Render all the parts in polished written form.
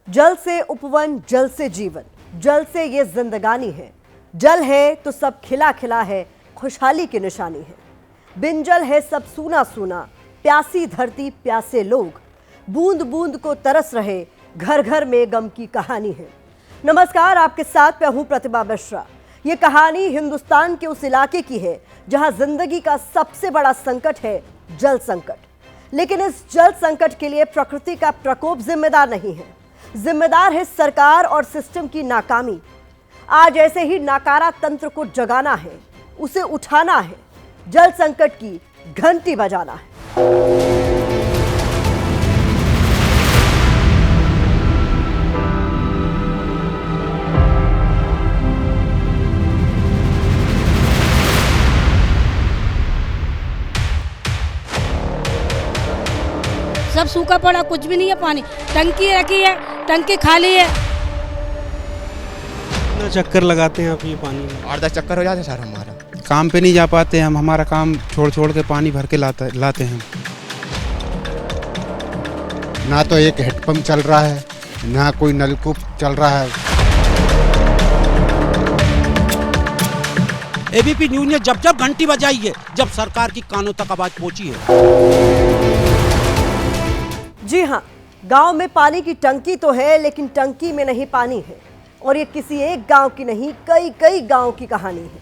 जल से उपवन, जल से जीवन, जल से ये जिंदगानी है। जल है तो सब खिला खिला है, खुशहाली की निशानी है। बिन जल है सब सूना सूना, प्यासी धरती प्यासे लोग, बूंद बूंद को तरस रहे, घर घर में गम की कहानी है। नमस्कार, आपके साथ मैं हूं प्रतिभा मिश्रा। ये कहानी हिंदुस्तान के उस इलाके की है जहां जिंदगी का सबसे बड़ा संकट है जल संकट। लेकिन इस जल संकट के लिए प्रकृति का प्रकोप जिम्मेदार नहीं है, जिम्मेदार है सरकार और सिस्टम की नाकामी। आज ऐसे ही नाकारा तंत्र को जगाना है, उसे उठाना है, जल संकट की घंटी बजाना है। सब सूखा पड़ा, कुछ भी नहीं है। पानी टंकी रखी है, टंकी खाली है। कितना चक्कर लगाते हैं आप ये पानी में? 8-10 चक्कर हो जाते हैं सर। हमारा काम पे नहीं जा पाते हम, हमारा काम छोड़ के पानी भर के लाते हैं। ना तो एक हेडपंप चल रहा है, ना कोई नलकूप चल रहा है। एबीपी न्यूज ने जब घंटी बजाई है, जब सरकार की कानों तक आवाज पहुंची है। जी हां, गांव में पानी की टंकी तो है, लेकिन टंकी में नहीं पानी है। और ये किसी एक गांव की नहीं, कई गांव की कहानी है।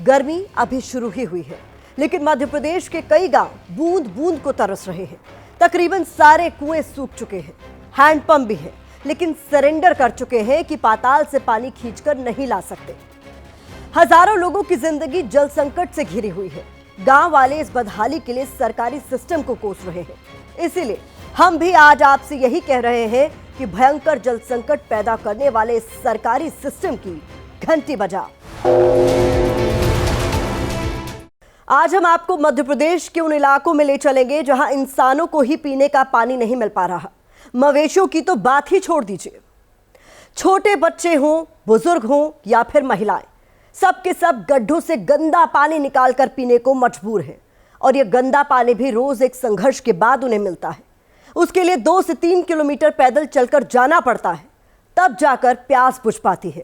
गर्मी अभी शुरू ही हुई है, लेकिन मध्य प्रदेश के कई गांव बूंद बूंद को तरस रहे हैं। तकरीबन सारे कुएं सूख चुके हैं, हैंडपंप भी है, लेकिन सरेंडर कर चुके हैं कि पाताल से पानी खींचकर नहीं ला सकते। हजारों लोगों की जिंदगी जल संकट से घिरी हुई है। गांव वाले इस बदहाली के लिए सरकारी सिस्टम को कोस रहे हैं। इसीलिए हम भी आज आपसे यही कह रहे हैं कि भयंकर जल संकट पैदा करने वाले इस सरकारी सिस्टम की घंटी बजाओ। आज हम आपको मध्य प्रदेश के उन इलाकों में ले चलेंगे जहां इंसानों को ही पीने का पानी नहीं मिल पा रहा। मवेशियों की तो बात ही छोड़ दीजिए। छोटे बच्चे हों, बुजुर्ग हों या फिर महिलाएं, सब के सब गड्ढों से गंदा पानी निकालकर पीने को मजबूर हैं। और यह गंदा पानी भी रोज एक संघर्ष के बाद उन्हें मिलता है। उसके लिए 2 से 3 किलोमीटर पैदल चलकर जाना पड़ता है, तब जाकर प्यास बुझ पाती है।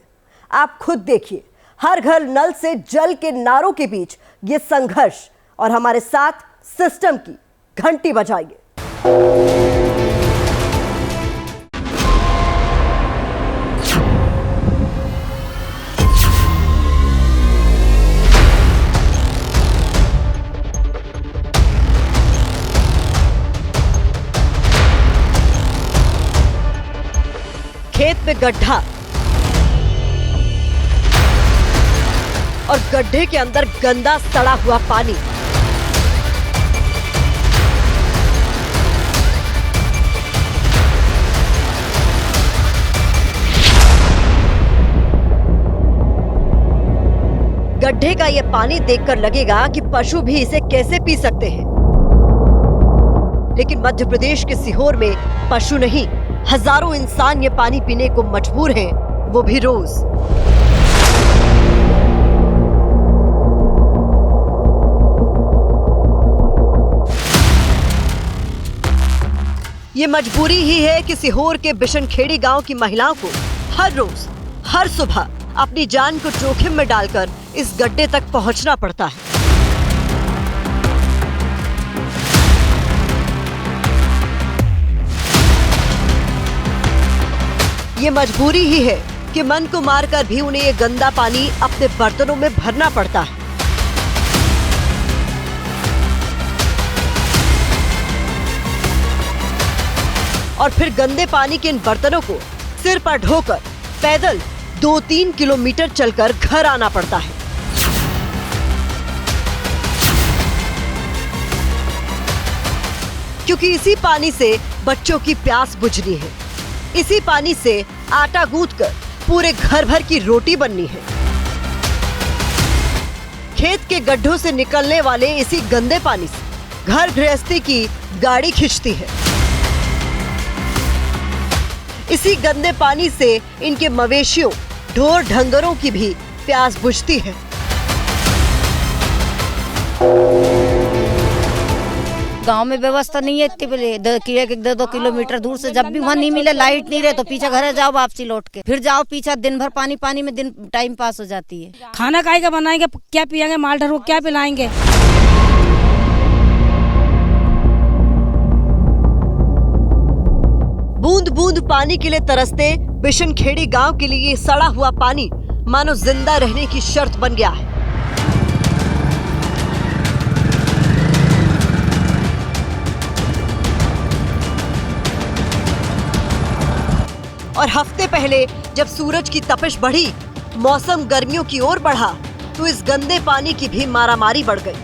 आप खुद देखिए, हर घर नल से जल के नारों के बीच ये संघर्ष, और हमारे साथ सिस्टम की घंटी बजाइए। खेत में गड्ढा और गड्ढे के अंदर गंदा सड़ा हुआ पानी। गड्ढे का यह पानी देखकर लगेगा कि पशु भी इसे कैसे पी सकते हैं, लेकिन मध्य प्रदेश के सीहोर में पशु नहीं, हजारों इंसान ये पानी पीने को मजबूर हैं, वो भी रोज। ये मजबूरी ही है कि सीहोर के बिशनखेड़ी गांव की महिलाओं को हर रोज, हर सुबह अपनी जान को जोखिम में डालकर इस गड्ढे तक पहुंचना पड़ता है। ये मजबूरी ही है कि मन को मारकर भी उन्हें ये गंदा पानी अपने बर्तनों में भरना पड़ता है। और फिर गंदे पानी के इन बर्तनों को सिर पर ढोकर पैदल 2-3 किलोमीटर चलकर घर आना पड़ता है। क्योंकि इसी पानी से बच्चों की प्यास बुझनी है, इसी पानी से आटा गूंथकर पूरे घर भर की रोटी बननी है। खेत के गड्ढों से निकलने वाले इसी गंदे पानी से घर गृहस्थी की गाड़ी खिंचती है। इसी गंदे पानी से इनके मवेशियों, ढोर ढंगरों की भी प्यास बुझती है। गांव में व्यवस्था नहीं है इतनी बड़ी, एक 2 किलोमीटर दूर से जब भी वहाँ नहीं मिले, लाइट नहीं रहे तो पीछे घर जाओ वापसी लौट के, फिर जाओ पीछे, दिन भर पानी में दिन टाइम पास हो जाती है। खाना खाएगा बनाएंगे, क्या पियेंगे, माल ढर को क्या पिलाएंगे। बूंद बूंद पानी के लिए तरसते बिशनखेड़ी गांव के लिए सड़ा हुआ पानी मानो जिंदा रहने की शर्त बन गया है। और हफ्ते पहले जब सूरज की तपिश बढ़ी, मौसम गर्मियों की ओर बढ़ा, तो इस गंदे पानी की भी मारामारी बढ़ गई।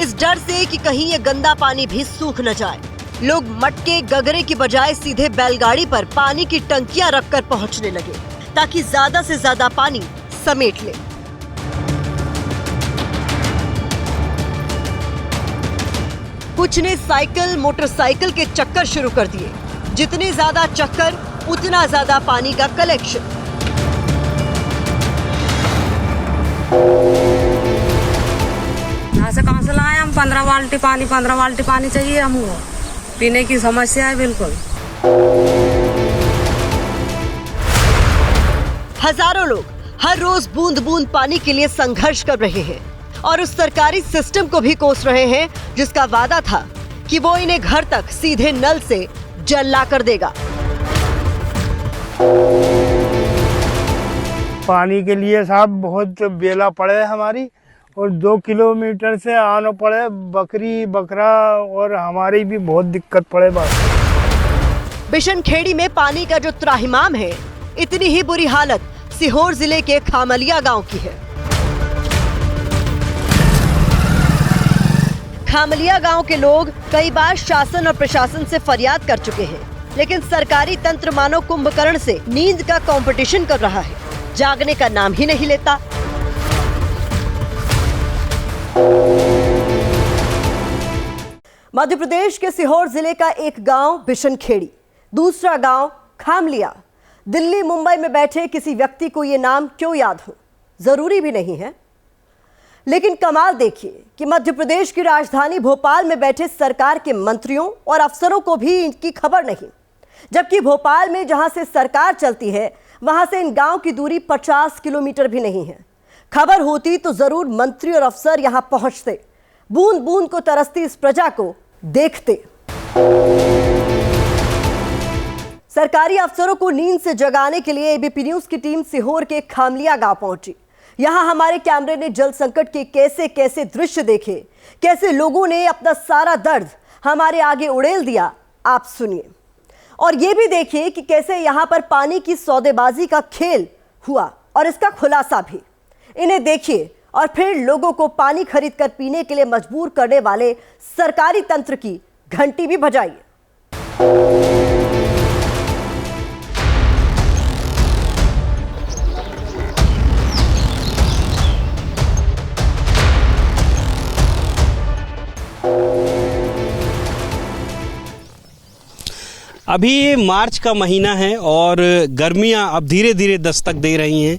इस डर से कि कहीं ये गंदा पानी भी सूख न जाए, लोग मटके गगरे की बजाय सीधे बैलगाड़ी पर पानी की टंकियां रखकर पहुंचने लगे ताकि ज्यादा से ज्यादा पानी समेट ले। कुछ ने साइकिल मोटरसाइकिल के चक्कर शुरू कर दिए। जितने ज्यादा चक्कर उतना ज्यादा पानी का कलेक्शन। यहाँ से कहाँ से लाए हम 15 बाल्टी पानी चाहिए हमको, पीने की समस्या है बिल्कुल। हजारों लोग हर रोज बूंद बूंद पानी के लिए संघर्ष कर रहे हैं और उस सरकारी सिस्टम को भी कोस रहे हैं जिसका वादा था कि वो इन्हें घर तक सीधे नल से जल ला कर देगा। पानी के लिए साहब बहुत बेला पड़े हमारी, और 2 किलोमीटर से आना पड़े, बकरी बकरा और हमारी भी बहुत दिक्कत पड़े। बात बिशनखेड़ी में पानी का जो त्राहिमाम है, इतनी ही बुरी हालत सीहोर जिले के खामलिया गांव की है। खामलिया गांव के लोग कई बार शासन और प्रशासन से फरियाद कर चुके हैं, लेकिन सरकारी तंत्र मानो कुंभकर्ण से नींद का कंपटीशन कर रहा है, जागने का नाम ही नहीं लेता। मध्य प्रदेश के सीहोर जिले का एक गांव बिशनखेड़ी, दूसरा गांव खामलिया। दिल्ली मुंबई में बैठे किसी व्यक्ति को ये नाम क्यों याद हो, जरूरी भी नहीं है, लेकिन कमाल देखिए कि मध्य प्रदेश की राजधानी भोपाल में बैठे सरकार के मंत्रियों और अफसरों को भी इनकी खबर नहीं, जबकि भोपाल में जहां से सरकार चलती है वहां से इन गांव की दूरी 50 किलोमीटर भी नहीं है। खबर होती तो जरूर मंत्री और अफसर यहां पहुंचते, बूंद बूंद को तरसती इस प्रजा को देखते। सरकारी अफसरों को नींद से जगाने के लिए एबीपी न्यूज की टीम सीहोर के खामलिया गांव पहुंची। यहां हमारे कैमरे ने जल संकट के कैसे कैसे दृश्य देखे, कैसे लोगों ने अपना सारा दर्द हमारे आगे उड़ेल दिया, आप सुनिए। और ये भी देखिए कि कैसे यहां पर पानी की सौदेबाजी का खेल हुआ और इसका खुलासा भी। इन्हें देखिए और फिर लोगों को पानी खरीदकर पीने के लिए मजबूर करने वाले सरकारी तंत्र की घंटी भी बजाइए। अभी ये मार्च का महीना है और गर्मियां अब धीरे धीरे दस्तक दे रही हैं,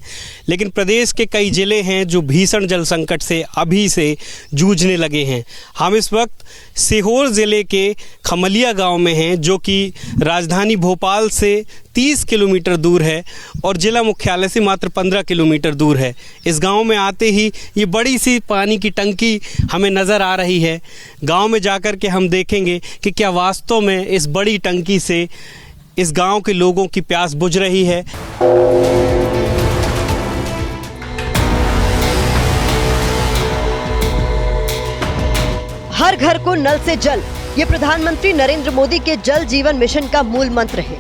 लेकिन प्रदेश के कई ज़िले हैं जो भीषण जल संकट से अभी से जूझने लगे हैं। हम इस वक्त सीहोर ज़िले के खमलिया गांव में हैं, जो कि राजधानी भोपाल से 30 किलोमीटर दूर है और ज़िला मुख्यालय से मात्र 15 किलोमीटर दूर है। इस गांव में आते ही ये बड़ी सी पानी की टंकी हमें नज़र आ रही है। गांव में जाकर के हम देखेंगे कि क्या वास्तव में इस बड़ी टंकी से इस गांव के लोगों की प्यास बुझ रही है। हर घर को नल से जल, ये प्रधानमंत्री नरेंद्र मोदी के जल जीवन मिशन का मूल मंत्र है।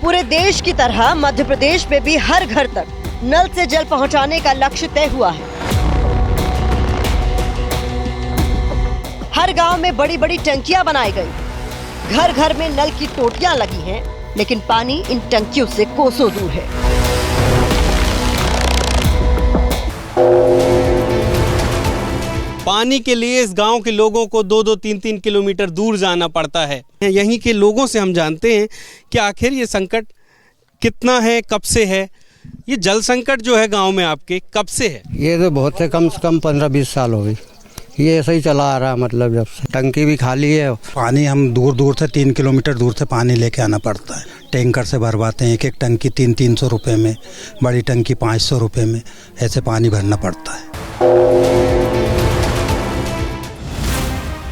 पूरे देश की तरह मध्य प्रदेश में भी हर घर तक नल से जल पहुंचाने का लक्ष्य तय हुआ है। हर गांव में बड़ी बड़ी टंकियां बनाई गई, घर घर में नल की टोटियां लगी हैं, लेकिन पानी इन टंकियों से कोसों दूर है। पानी के लिए इस गांव के लोगों को 2-2, 3-3 किलोमीटर दूर जाना पड़ता है। यहीं के लोगों से हम जानते हैं कि आखिर ये संकट कितना है, कब से है। ये जल संकट जो है गांव में आपके कब से है? ये तो बहुत है, कम से कम 15-20 साल हो गई। ये ऐसे ही चला आ रहा, मतलब जब से टंकी भी खाली है। पानी हम दूर दूर से 3 किलोमीटर दूर से पानी लेके आना पड़ता है। टैंकर से भरवाते हैं, एक टंकी 300 रुपये में, बड़ी टंकी 500 रुपये में, ऐसे पानी भरना पड़ता है।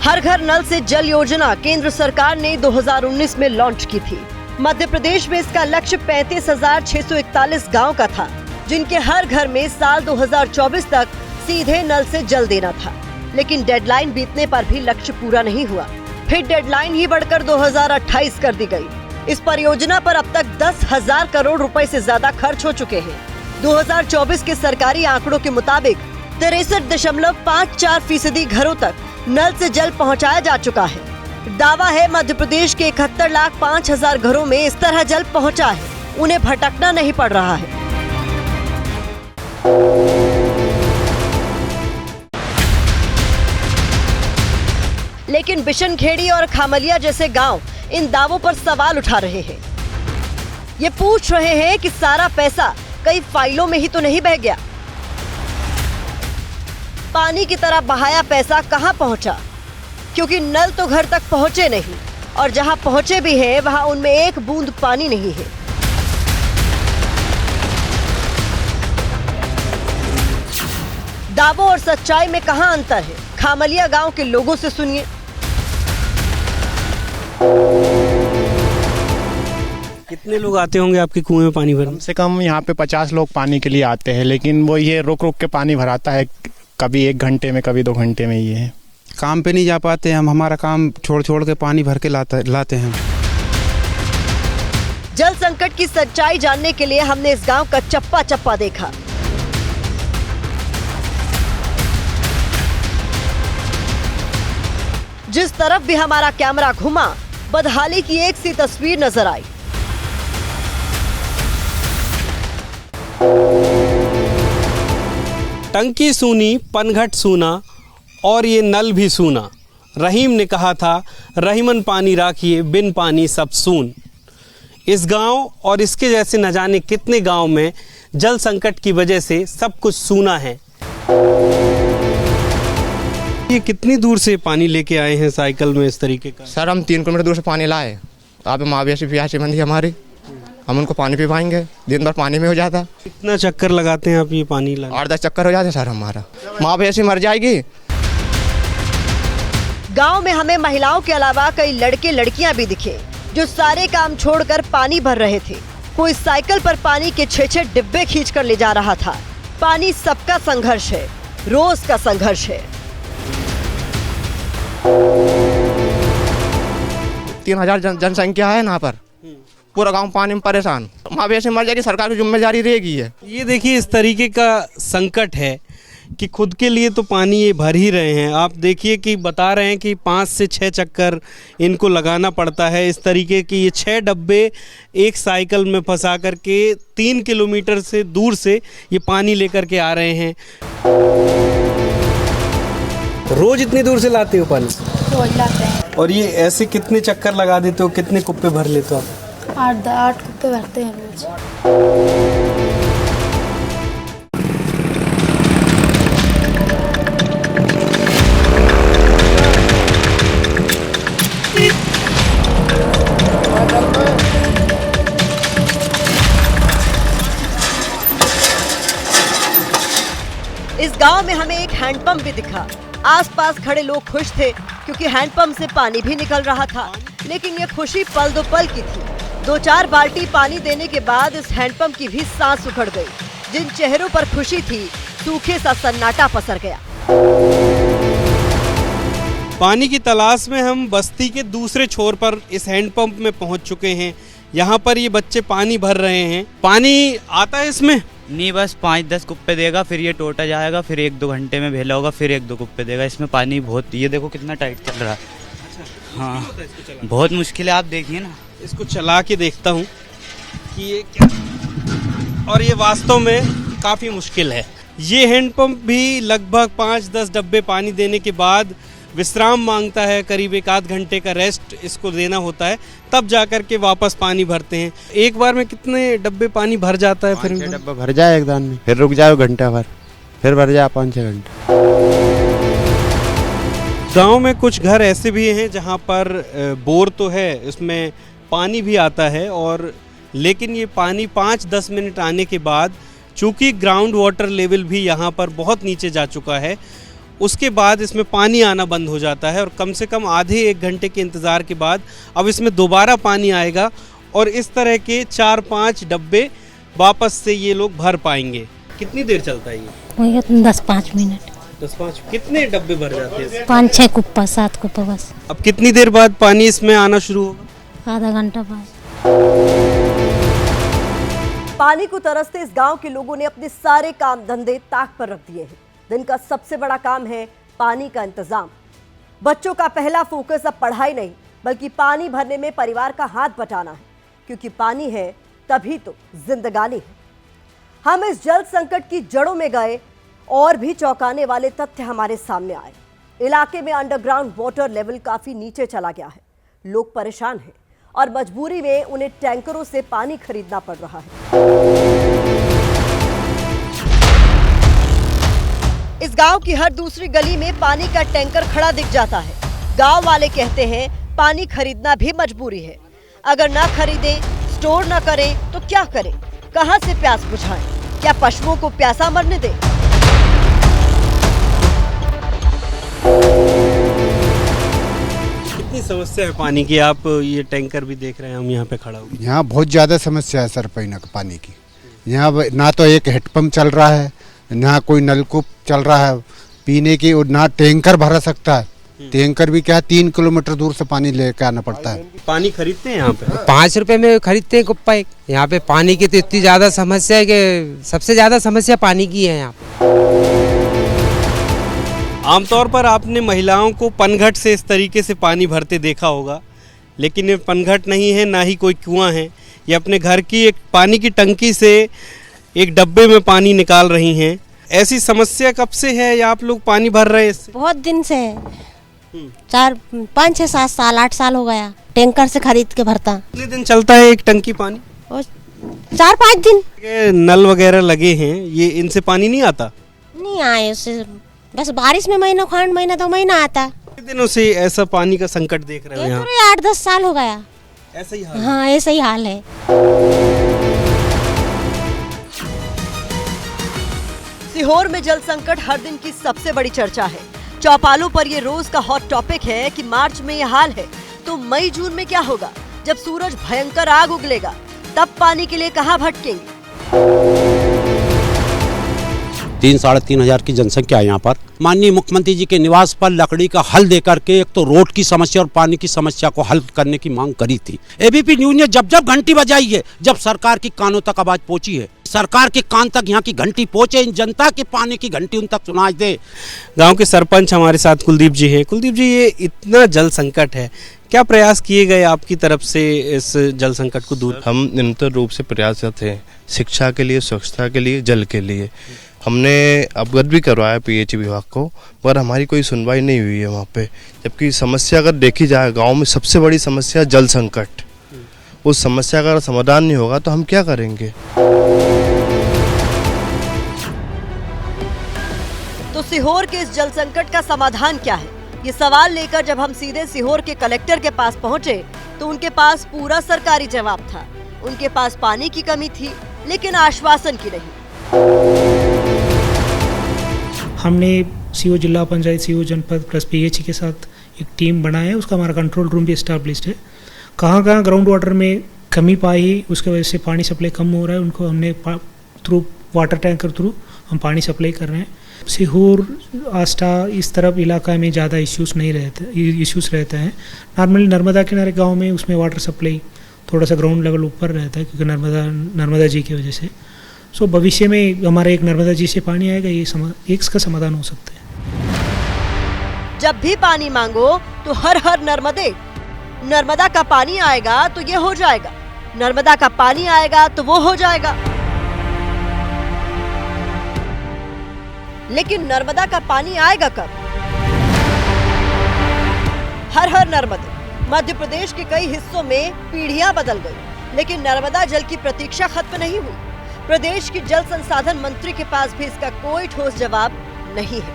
हर घर नल से जल योजना केंद्र सरकार ने 2019 में लॉन्च की थी। मध्य प्रदेश में इसका लक्ष्य 35,641 गांव का था, जिनके हर घर में साल 2024 तक सीधे नल से जल देना था। लेकिन डेडलाइन बीतने पर भी लक्ष्य पूरा नहीं हुआ। फिर डेडलाइन ही बढ़कर 2028 कर दी गई। इस परियोजना पर अब तक 10,000 करोड़ रुपए से ज्यादा खर्च हो चुके हैं। 2024 के सरकारी आंकड़ों के मुताबिक 63.54% घरों तक नल से जल पहुंचाया जा चुका है। दावा है मध्य प्रदेश के 71,05,000 घरों में इस तरह जल पहुंचा है, उन्हें भटकना नहीं पड़ रहा है। लेकिन बिशनखेड़ी और खामलिया जैसे गांव इन दावों पर सवाल उठा रहे हैं। ये पूछ रहे हैं कि सारा पैसा कई फाइलों में ही तो नहीं बह गया। पानी की तरह बहाया पैसा कहां पहुंचा? क्योंकि नल तो घर तक पहुंचे नहीं, और जहां पहुंचे भी हैं वहां उनमें एक बूंद पानी नहीं है। दावों और सच्चाई में कहां अंतर है? खामलिया गांव के लोगों से सुनिए। कितने लोग आते होंगे आपके कुएं में पानी भरने? कम से कम यहाँ पे 50 लोग पानी के लिए आते हैं, लेकिन वो ये रुक रुक के पानी भराता है, कभी 1 घंटे में, कभी 2 घंटे में। ये है, काम पे नहीं जा पाते हम, हमारा काम छोड़ छोड़ के पानी भर के लाते हैं। जल संकट की सच्चाई जानने के लिए हमने इस गांव का चप्पा चप्पा देखा। जिस तरफ भी हमारा कैमरा घुमा, बदहाली की एक सी तस्वीर नजर आई। टंकी सूनी, पनघट सूना और ये नल भी सूना। रहीम ने कहा था, रहीमन पानी राखिए, बिन पानी सब सून। इस गांव और इसके जैसे न जाने कितने गांव में जल संकट की वजह से सब कुछ सूना है। ये कितनी दूर से पानी लेके आए हैं साइकिल में इस तरीके का? सर हम 3 किलोमीटर दूर से पानी लाए। आप मवेशी प्यासी बंदी हमारी, हम उनको पानी पिवाएंगे, दिन भर पानी में हो जाता। कितना चक्कर लगाते हैं आप ये पानी लाने? 8-10 चक्कर हो जाते सर हमारा, मवेशी मर जाएगी। गांव में हमें महिलाओं के अलावा कई लड़के लड़कियां भी दिखे, जो सारे काम छोड़कर पानी भर रहे थे। कोई साइकिल पर पानी के 6-6 डिब्बे खींच कर ले जा रहा था। पानी सबका संघर्ष है, रोज का संघर्ष है। 3000 जनसंख्या है यहाँ पर, पूरा गांव पानी में परेशान। मवेशी मर जाएगी, सरकार की जिम्मेदारी रहेगी। ये देखिए इस तरीके का संकट है कि खुद के लिए तो पानी ये भर ही रहे हैं। आप देखिए कि बता रहे हैं कि 5 से 6 चक्कर इनको लगाना पड़ता है। इस तरीके की ये 6 डब्बे एक साइकिल में फंसा करके 3 किलोमीटर से दूर से ये पानी लेकर के आ रहे हैं। रोज इतनी दूर से लाते हो पानी? रोज लाते हैं। और ये ऐसे कितने चक्कर लगा देते हो, कितने कुप्पे भर लेते हो आप? 8 कुप्पे भरते हैं रोज। इस गांव में हमें एक हैंडपंप भी दिखा। आसपास खड़े लोग खुश थे क्योंकि हैंडपंप से पानी भी निकल रहा था, लेकिन ये खुशी पल दो पल की थी। 2-4 बाल्टी पानी देने के बाद इस हैंडपंप की भी सांस उखड़ गई। जिन चेहरों पर खुशी थी, सूखे सा सन्नाटा पसर गया। पानी की तलाश में हम बस्ती के दूसरे छोर पर इस हैंडपंप में पहुंच चुके हैं। यहाँ पर ये बच्चे पानी भर रहे हैं। पानी आता है इसमें? नहीं, बस 5-10 कुप्पे देगा, फिर ये टोटा जाएगा, फिर 1-2 घंटे में भेला होगा, फिर 1-2 कुप्पे देगा। इसमें पानी बहुत, ये देखो कितना टाइट चल रहा है। हाँ, बहुत मुश्किल है, आप देखिए ना। इसको चला के देखता हूँ कि ये क्या, और ये वास्तव में काफ़ी मुश्किल है। ये हैंडपंप भी लगभग 5-10 डब्बे पानी देने के बाद विश्राम मांगता है। करीब 1-8 घंटे का रेस्ट इसको देना होता है, तब जाकर के वापस पानी भरते हैं। एक बार में कितने डब्बे पानी भर जाता है? फिर 5-6 डब्बा भर जाए एक दान में, फिर रुक जाओ घंटा भर, फिर भर जाए 5-6 घंटे। गांव में कुछ घर ऐसे भी हैं जहां पर बोर तो है, इसमें पानी भी आता है, और लेकिन ये पानी 5-10 मिनट आने के बाद चूँकि ग्राउंड वाटर लेवल भी यहाँ पर बहुत नीचे जा चुका है, उसके बाद इसमें पानी आना बंद हो जाता है और कम से कम आधे 1 घंटे के इंतज़ार के बाद अब इसमें दोबारा पानी आएगा और इस तरह के 4-5 डब्बे वापस से ये लोग भर पाएंगे। कितनी देर चलता है ये? 10-5 मिनट। 10-5 कितने डब्बे भर जाते हैं? 5-6 कुप्पा 7 कुप्पा बस। अब कितनी देर बाद पानी इसमें आना शुरू होगा? आधा घंटा बाद। पानी को तरसते इस गांव के लोगों ने अपने सारे काम धंधे ताक पर रख दिए हैं। दिन का सबसे बड़ा काम है पानी का इंतजाम। बच्चों का पहला फोकस अब पढ़ाई नहीं बल्कि पानी भरने में परिवार का हाथ बटाना है, क्योंकि पानी है तभी तो जिंदगानी है। हम इस जल संकट की जड़ों में गए और भी चौंकाने वाले तथ्य हमारे सामने आए। इलाके में अंडरग्राउंड वाटर लेवल काफी नीचे चला गया है। लोग परेशान हैं और मजबूरी में उन्हें टैंकरों से पानी खरीदना पड़ रहा है। इस गांव की हर दूसरी गली में पानी का टैंकर खड़ा दिख जाता है। गांव वाले कहते हैं पानी खरीदना भी मजबूरी है। अगर ना खरीदें, स्टोर ना करें तो क्या करें? कहां से प्यास बुझाएं? क्या पशुओं को प्यासा मरने दें? कितनी समस्या है पानी की? आप ये टैंकर भी देख रहे हैं, हम यहाँ पे खड़ा हुए। यहाँ बहुत ज़्यादा समस्या है सर पानी की। यहाँ ना तो एक हेडपम्प चल रहा है, ना कोई नलकूप चल रहा है पीने की, और ना टैंकर भरा सकता है। टैंकर भी क्या है, 3 किलोमीटर दूर से पानी लेकर आना पड़ता है। पानी खरीदते हैं यहाँ पे? 5 रुपए में खरीदते हैं कुप्पा एक। यहाँ पे पानी की तो इतनी ज्यादा समस्या है कि सबसे ज्यादा समस्या पानी की है यहाँ पे। आमतौर पर आपने महिलाओं को पनघट से इस तरीके से पानी भरते देखा होगा, लेकिन ये पनघट नहीं है, ना ही कोई कुआं है। ये अपने घर की एक पानी की टंकी से एक डब्बे में पानी निकाल रही हैं। ऐसी समस्या कब से है या आप लोग पानी भर रहे हैं इससे? बहुत दिन से है। 5-6-7 साल 8 साल हो गया टैंकर से खरीद के भरता। कितने दिन चलता है एक टंकी पानी? 4-5 दिन। नल वगैरह लगे हैं, ये इनसे पानी नहीं आता? नहीं आए उससे, बस बारिश में महीना खांड महीना 2 महीना आता। कितने दिनों से ऐसा पानी का संकट देख रहे हो यहाँ? 8-10 साल हो गया। ऐसा ही हाल? हाँ ऐसा ही हाल है। सीहोर में जल संकट हर दिन की सबसे बड़ी चर्चा है। चौपालों पर ये रोज का हॉट टॉपिक है कि मार्च में ये हाल है तो मई जून में क्या होगा? जब सूरज भयंकर आग उगलेगा तब पानी के लिए कहां भटकेंगे? 3-3.5 हजार की जनसंख्या है यहाँ पर। माननीय मुख्यमंत्री जी के निवास पर लकड़ी का हल देकर के एक तो रोड की समस्या और पानी की समस्या को हल करने की मांग करी थी। एबीपी न्यूज ने जब जब घंटी बजाई है, जब सरकार की कानों तक आवाज पहुंची है, सरकार के कान तक यहाँ की घंटी पहुंचे, इन जनता के पानी की घंटी उन तक सुनाई दे। गांव के सरपंच हमारे साथ कुलदीप जी हैं। कुलदीप जी, ये इतना जल संकट है, क्या प्रयास किए गए आपकी तरफ से इस जल संकट को दूर? हम निरंतर रूप से प्रयासरत हैं, शिक्षा के लिए, स्वच्छता के लिए, जल के लिए। हमने अवगत भी करवाया पीएच विभाग को, पर हमारी कोई सुनवाई नहीं हुई है वहाँ पे। जबकि समस्या अगर देखी जाए, गांव में सबसे बड़ी समस्या जल संकट। उस समस्या का समाधान नहीं होगा तो हम क्या करेंगे? तो सीहोर के इस जल संकट का समाधान क्या है? ये सवाल लेकर जब हम सीधे सीहोर के कलेक्टर के पास पहुंचे तो उनके पास पूरा सरकारी जवाब था। उनके पास पानी की कमी थी लेकिन आश्वासन की नहीं। हमने सीओ जिला पंचायत, सीओ जनपद प्लस पीएचई के साथ एक टीम बनाया है। उसका हमारा कंट्रोल रूम भी एस्टैब्लिश्ड है। कहाँ कहाँ ग्राउंड वाटर में कमी पाई, उसके वजह से पानी सप्लाई कम हो रहा है, उनको हमने थ्रू वाटर टैंकर थ्रू हम पानी सप्लाई कर रहे हैं। सीहोर, आस्था इस तरफ इलाका में ज़्यादा इश्यूज रहते हैं। नॉर्मली नर्मदा किनारे गांव में उसमें वाटर सप्लाई थोड़ा सा ग्राउंड लेवल ऊपर रहता है क्योंकि नर्मदा जी की वजह से। सो भविष्य में हमारे एक नर्मदा जी से पानी आएगा, ये इसका समाधान हो सकता है। जब भी पानी मांगो तो हर हर नर्मदे। नर्मदा का पानी आएगा तो ये हो जाएगा, नर्मदा का पानी आएगा तो वो हो जाएगा। लेकिन नर्मदा का पानी आएगा कब? हर हर नर्मदे। मध्य प्रदेश के कई हिस्सों में पीढ़ियां बदल गई लेकिन नर्मदा जल की प्रतीक्षा खत्म नहीं हुई। प्रदेश की जल संसाधन मंत्री के पास भी इसका कोई ठोस जवाब नहीं है।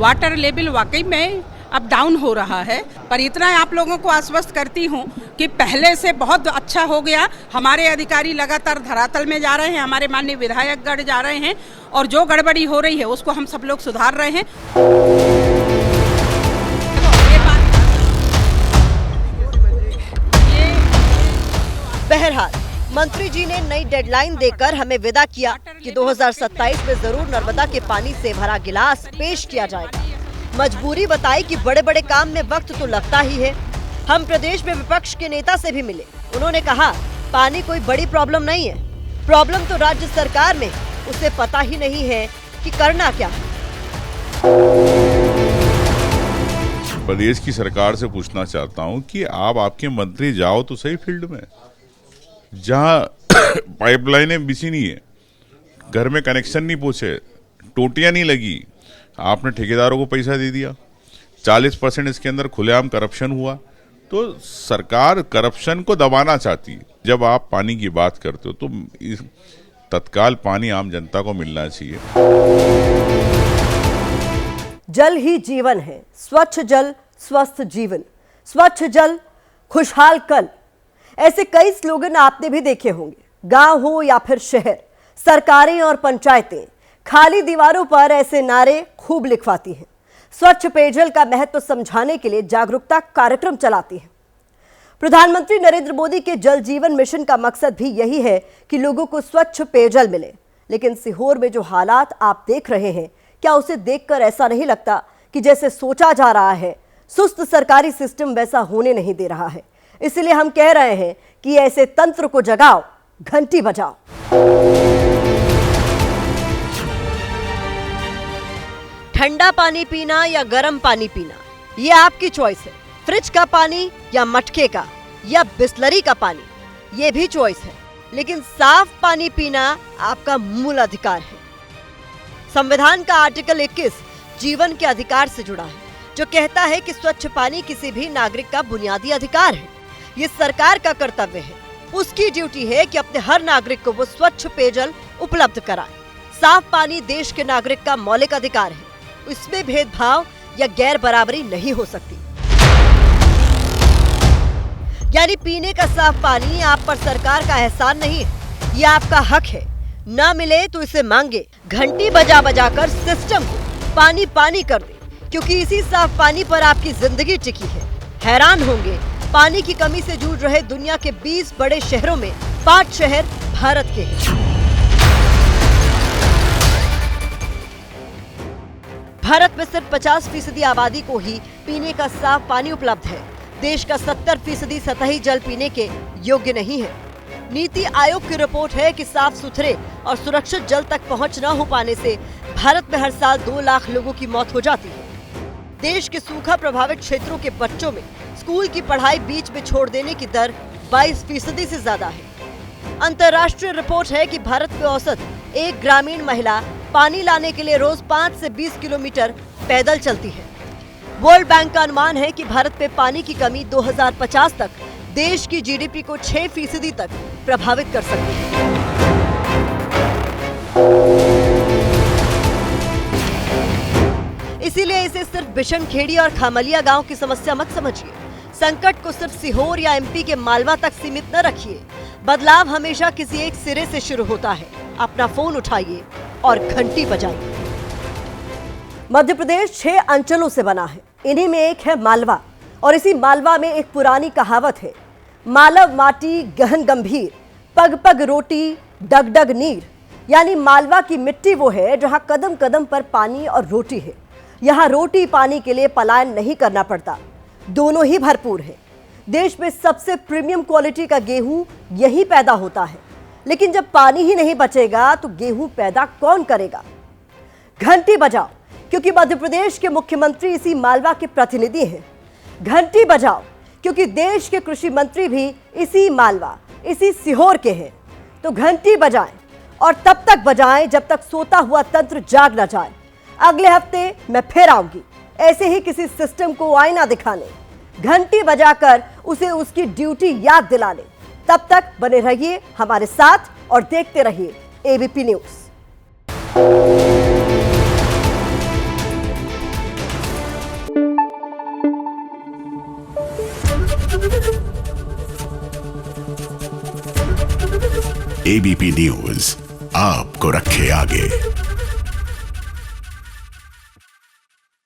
वाटर लेवल वाकई में अब डाउन हो रहा है, पर इतना आप लोगों को आश्वस्त करती हूँ कि पहले से बहुत अच्छा हो गया। हमारे अधिकारी लगातार धरातल में जा रहे हैं, हमारे माननीय विधायकगण जा रहे हैं और जो गड़बड़ी हो रही है उसको हम सब लोग सुधार रहे हैं। बहरहाल मंत्री जी ने नई डेडलाइन देकर हमें विदा किया कि 2027 में जरूर नर्मदा के पानी से भरा गिलास पेश किया जाएगा। मजबूरी बताई कि बड़े बड़े काम में वक्त तो लगता ही है। हम प्रदेश में विपक्ष के नेता से भी मिले, उन्होंने कहा पानी कोई बड़ी प्रॉब्लम नहीं है, प्रॉब्लम तो राज्य सरकार में, उसे पता ही नहीं है कि करना क्या है। प्रदेश की सरकार से पूछना चाहता हूं कि आपके मंत्री जाओ तो सही फील्ड में, जहां पाइपलाइनें बिछी नहीं है, घर में कनेक्शन नहीं पहुंचे, टोटियां नहीं लगी, आपने ठेकेदारों को पैसा दे दिया, 40% इसके अंदर खुलेआम करप्शन हुआ। तो सरकार करप्शन को दबाना चाहती है। जब आप पानी की बात करते हो तो तत्काल पानी आम जनता को मिलना चाहिए। जल ही जीवन है, स्वच्छ जल स्वस्थ जीवन, स्वच्छ जल खुशहाल कल। ऐसे कई स्लोगन आपने भी देखे होंगे। गांव हो या फिर शहर, सरकारें और पंचायतें खाली दीवारों पर ऐसे नारे खूब लिखवाती हैं। स्वच्छ पेयजल का महत्व समझाने के लिए जागरूकता कार्यक्रम चलाती हैं। प्रधानमंत्री नरेंद्र मोदी के जल जीवन मिशन का मकसद भी यही है कि लोगों को स्वच्छ पेयजल मिले। लेकिन सीहोर में जो हालात आप देख रहे हैं, क्या उसे देखकर ऐसा नहीं लगता कि जैसे सोचा जा रहा है, सुस्त सरकारी सिस्टम वैसा होने नहीं दे रहा है। इसलिए हम कह रहे हैं कि ऐसे तंत्र को जगाओ, घंटी बजाओ। ठंडा पानी पीना या गर्म पानी पीना, ये आपकी चॉइस है। फ्रिज का पानी या मटके का या बिस्लरी का पानी, ये भी चॉइस है। लेकिन साफ पानी पीना आपका मूल अधिकार है। संविधान का आर्टिकल 21 जीवन के अधिकार से जुड़ा है, जो कहता है कि स्वच्छ पानी किसी भी नागरिक का बुनियादी अधिकार है। ये सरकार का कर्तव्य है, उसकी ड्यूटी है कि अपने हर नागरिक को वो स्वच्छ पेयजल उपलब्ध कराए। साफ पानी देश के नागरिक का मौलिक अधिकार है, इसमें भेदभाव या गैर बराबरी नहीं हो सकती। यानी पीने का साफ पानी आप पर सरकार का एहसान नहीं है, ये आपका हक है। ना मिले तो इसे मांगे, घंटी बजा बजा कर सिस्टम को पानी पानी कर दे, क्योंकि इसी साफ पानी पर आपकी जिंदगी टिकी है। हैरान होंगे, पानी की कमी से जूझ रहे दुनिया के 20 बड़े शहरों में 5 शहर भारत के हैं। भारत में सिर्फ 50% आबादी को ही पीने का साफ पानी उपलब्ध है। देश का 70% सतही जल पीने के योग्य नहीं है। नीति आयोग की रिपोर्ट है कि साफ सुथरे और सुरक्षित जल तक पहुंच न हो पाने से भारत में हर साल 2 लाख लोगों की मौत हो जाती है। देश के सूखा प्रभावित क्षेत्रों के बच्चों में स्कूल की पढ़ाई बीच में छोड़ देने की दर 22% से ज्यादा है। अंतर्राष्ट्रीय रिपोर्ट है कि भारत में औसत एक ग्रामीण महिला पानी लाने के लिए रोज 5 से 20 किलोमीटर पैदल चलती है। वर्ल्ड बैंक का अनुमान है कि भारत में पानी की कमी 2050 तक देश की जीडीपी को 6% तक प्रभावित कर सकती है। इसीलिए इसे सिर्फ बिशनखेड़ी और खामलिया गांव की समस्या मत समझिए। संकट को सिर्फ सीहोर या एमपी के मालवा तक सीमित न रखिए। बदलाव हमेशा किसी एक सिरे से शुरू होता है। अपना फोन उठाइए और घंटी बजाइए। मध्य प्रदेश 6 अंचलों से बना है। इन्हीं में एक है मालवा, और इसी मालवा में एक पुरानी कहावत है, मालव माटी गहन गंभीर, पग पग रोटी डग डग नीर। यानी मालवा की मिट्टी वो है जहां कदम कदम पर पानी और रोटी है। यहाँ रोटी पानी के लिए पलायन नहीं करना पड़ता, दोनों ही भरपूर है। देश में सबसे प्रीमियम क्वालिटी का गेहूं यही पैदा होता है। लेकिन जब पानी ही नहीं बचेगा तो गेहूं पैदा कौन करेगा? घंटी बजाओ, क्योंकि मध्य प्रदेश के मुख्यमंत्री इसी मालवा के प्रतिनिधि हैं। घंटी बजाओ, क्योंकि देश के कृषि मंत्री भी इसी मालवा, इसी सीहोर के हैं। तो घंटी बजाएं, और तब तक बजाएं जब तक सोता हुआ तंत्र जाग न जाए। अगले हफ्ते मैं फिर आऊंगी ऐसे ही किसी सिस्टम को आईना दिखाने, घंटी बजाकर उसे उसकी ड्यूटी याद दिलाने। तब तक बने रहिए हमारे साथ और देखते रहिए एबीपी न्यूज। एबीपी न्यूज आपको रखे आगे।